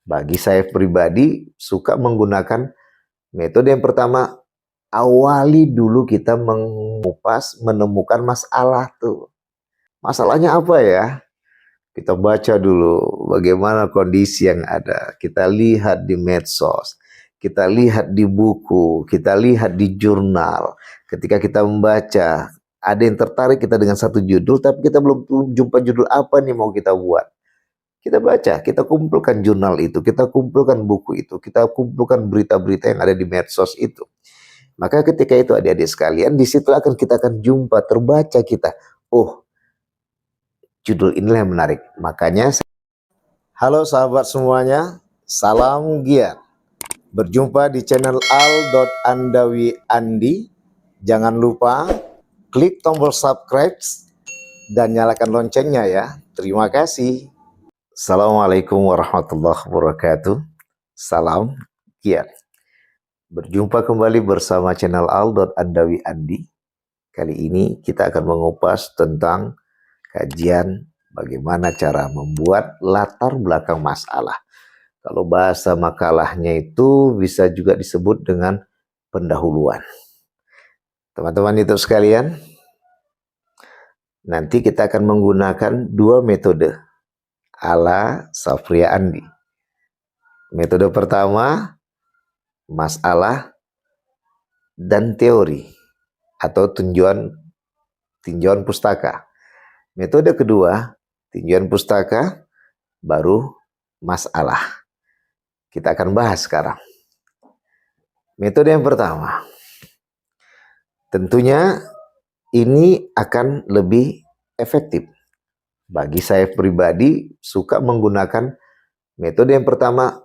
Bagi saya pribadi suka menggunakan metode yang pertama, awali dulu kita mengupas, menemukan masalah tuh. Masalahnya apa ya? Kita baca dulu bagaimana kondisi yang ada. Kita lihat di medsos, kita lihat di buku, kita lihat di jurnal. Ketika kita membaca, ada yang tertarik kita dengan satu judul, tapi kita belum jumpa judul apa nih mau kita buat. Kita baca, kita kumpulkan jurnal itu, kita kumpulkan buku itu, kita kumpulkan berita-berita yang ada di medsos itu. Maka ketika itu adik-adik sekalian, di situ kita akan jumpa, terbaca kita. Oh, judul inilah yang menarik. Makanya, halo sahabat semuanya, salam giat. Berjumpa di channel al.andawi.andi. Jangan lupa klik tombol subscribe dan nyalakan loncengnya ya. Terima kasih. Assalamualaikum warahmatullahi wabarakatuh. Salam giat. Berjumpa kembali bersama channel al.andawi.andi. Kali ini kita akan mengupas tentang kajian bagaimana cara membuat latar belakang masalah. Kalau bahasa makalahnya itu bisa juga disebut dengan pendahuluan. Teman-teman itu sekalian, nanti kita akan menggunakan dua metode ala Safria Andi. Metode pertama, masalah dan teori atau tinjauan pustaka. Metode kedua, tinjauan pustaka baru masalah. Kita akan bahas sekarang. Metode yang pertama, tentunya ini akan lebih efektif. Bagi saya pribadi suka menggunakan metode yang pertama,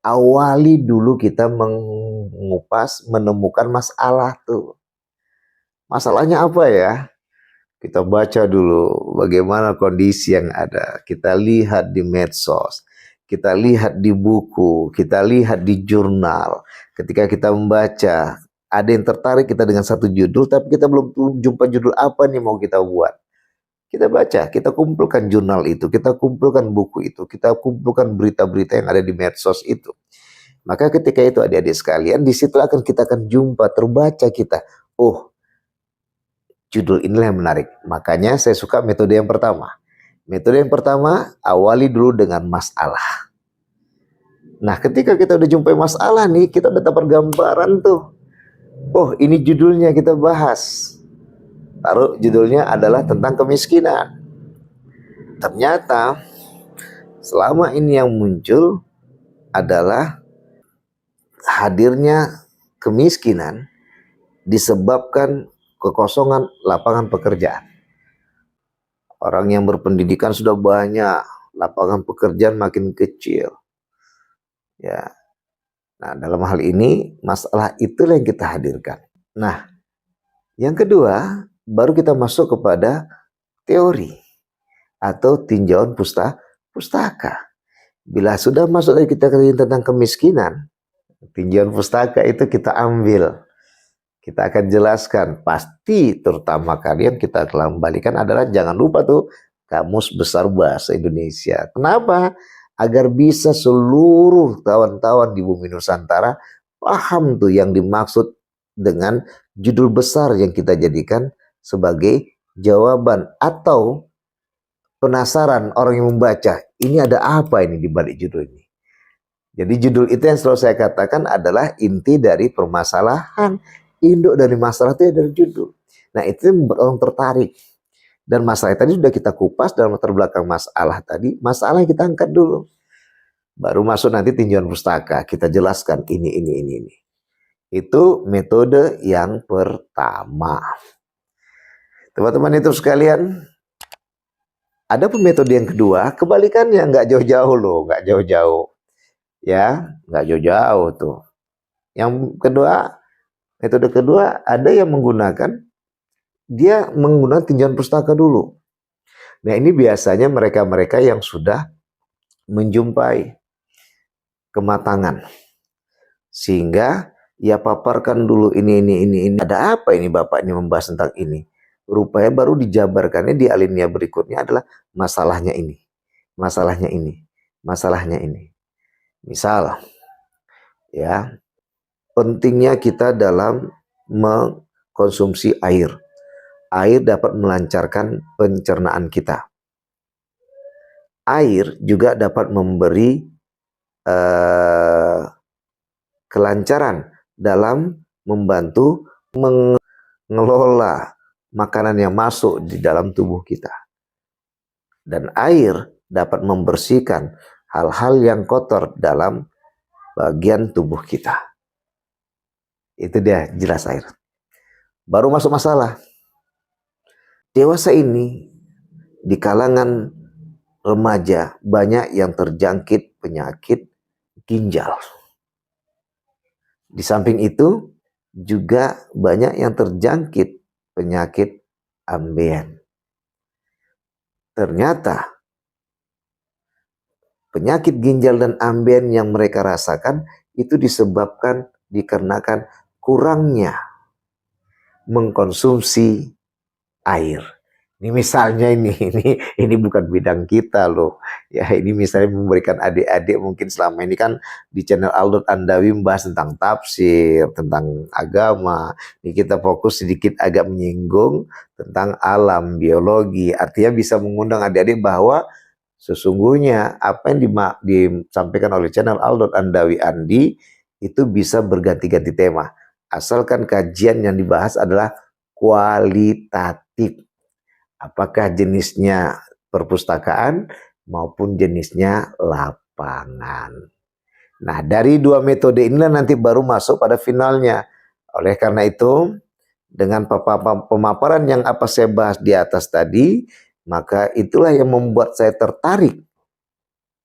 awali dulu kita mengupas, menemukan masalah tuh. Masalahnya apa ya? Kita baca dulu bagaimana kondisi yang ada. Kita lihat di medsos, kita lihat di buku, kita lihat di jurnal. Ketika kita membaca, ada yang tertarik kita dengan satu judul, tapi kita belum jumpa judul apa nih mau kita buat. Kita baca, kita kumpulkan jurnal itu, kita kumpulkan buku itu, kita kumpulkan berita-berita yang ada di medsos itu. Maka ketika itu adik-adik sekalian, di situ kita akan jumpa, terbaca kita. Oh, judul inilah yang menarik. Makanya saya suka metode yang pertama. Metode yang pertama, awali dulu dengan masalah. Nah, ketika kita udah jumpai masalah nih, kita udah dapat gambaran tuh. Oh, ini judulnya kita bahas. Taruh judulnya adalah tentang kemiskinan. Ternyata selama ini yang muncul adalah hadirnya kemiskinan disebabkan kekosongan lapangan pekerjaan. Orang yang berpendidikan sudah banyak, lapangan pekerjaan makin kecil. Ya. Nah, dalam hal ini masalah itulah yang kita hadirkan. Nah, yang kedua, baru kita masuk kepada teori atau tinjauan pustaka. Bila sudah masuk kita tentang kemiskinan, tinjauan pustaka itu kita ambil. Kita akan jelaskan, pasti terutama kalian kita kembalikan adalah jangan lupa tuh Kamus Besar Bahasa Indonesia. Kenapa? Agar bisa seluruh kawan-kawan di bumi Nusantara paham tuh yang dimaksud dengan judul besar yang kita jadikan sebagai jawaban atau penasaran orang yang membaca, ini ada apa ini di balik judul ini. Jadi judul itu yang selalu saya katakan adalah inti dari permasalahan. Induk dari masalah itu adalah judul. Nah, itu orang tertarik. Dan masalah tadi sudah kita kupas dalam latar belakang masalah tadi. Masalah yang kita angkat dulu. Baru masuk nanti tinjauan pustaka. Kita jelaskan ini. Itu metode yang pertama. Teman-teman itu sekalian, ada pun metode yang kedua, kebalikannya, nggak jauh-jauh loh, nggak jauh-jauh. Ya, nggak jauh-jauh tuh. Yang kedua, metode kedua, ada yang menggunakan, dia menggunakan tinjauan pustaka dulu. Nah, ini biasanya mereka-mereka yang sudah menjumpai kematangan. Sehingga ya paparkan dulu ini. Ada apa ini Bapak ini membahas tentang ini? Rupanya baru dijabarkannya di alinea berikutnya adalah masalahnya ini. Misal, ya, pentingnya kita dalam mengkonsumsi air. Air dapat melancarkan pencernaan kita. Air juga dapat memberi kelancaran dalam membantu mengelola makanan yang masuk di dalam tubuh kita. Dan air dapat membersihkan hal-hal yang kotor dalam bagian tubuh kita. Itu dia jelas air. Baru masuk masalah. Dewasa ini di kalangan remaja banyak yang terjangkit penyakit ginjal. Di samping itu juga banyak yang terjangkit penyakit ambeien. Ternyata penyakit ginjal dan ambeien yang mereka rasakan itu disebabkan dikarenakan kurangnya mengkonsumsi air. Ini misalnya ini bukan bidang kita loh. Ya, ini misalnya memberikan adik-adik mungkin selama ini kan di channel Aldot Andawi membahas tentang tafsir, tentang agama. Ini kita fokus sedikit agak menyinggung tentang alam, biologi. Artinya bisa mengundang adik-adik bahwa sesungguhnya apa yang disampaikan oleh channel Aldot Andawi Andi itu bisa berganti-ganti tema. Asalkan kajian yang dibahas adalah kualitatif. Apakah jenisnya perpustakaan maupun jenisnya lapangan. Nah, dari dua metode inilah nanti baru masuk pada finalnya. Oleh karena itu, dengan pemaparan yang apa saya bahas di atas tadi, maka itulah yang membuat saya tertarik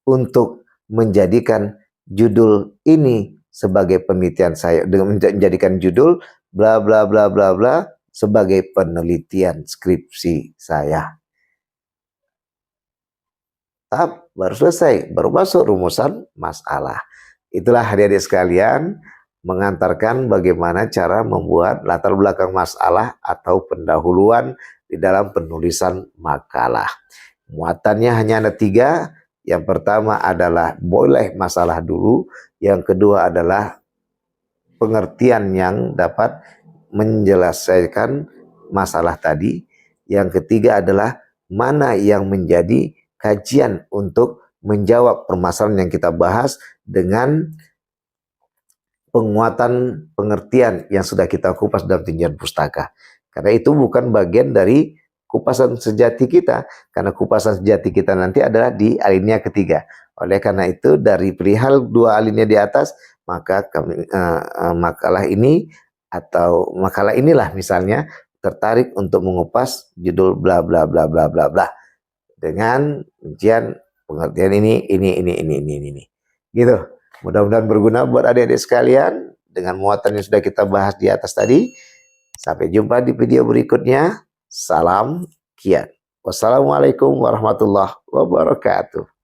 untuk menjadikan judul ini sebagai penelitian saya, dengan menjadikan judul bla bla bla bla bla sebagai penelitian skripsi saya. Tahap baru selesai, baru masuk rumusan masalah. Itulah adik-adik sekalian, mengantarkan bagaimana cara membuat latar belakang masalah atau pendahuluan di dalam penulisan makalah. Muatannya hanya ada 3. Yang pertama adalah boleh masalah dulu. Yang kedua adalah pengertian yang dapat menjelaskan masalah tadi. Yang ketiga adalah mana yang menjadi kajian untuk menjawab permasalahan yang kita bahas dengan penguatan pengertian yang sudah kita kupas dalam tinjauan pustaka. Karena itu bukan bagian dari kupasan sejati kita. Karena kupasan sejati kita nanti adalah di alinea ketiga. Oleh karena itu dari perihal 2 alinea di atas, maka makalah ini atau makalah inilah misalnya tertarik untuk mengupas judul bla bla bla bla bla bla dengan rincian pengertian ini. Gitu. Mudah-mudahan berguna buat adik-adik sekalian dengan muatan yang sudah kita bahas di atas tadi. Sampai jumpa di video berikutnya. Salam kiat. Wassalamualaikum warahmatullahi wabarakatuh.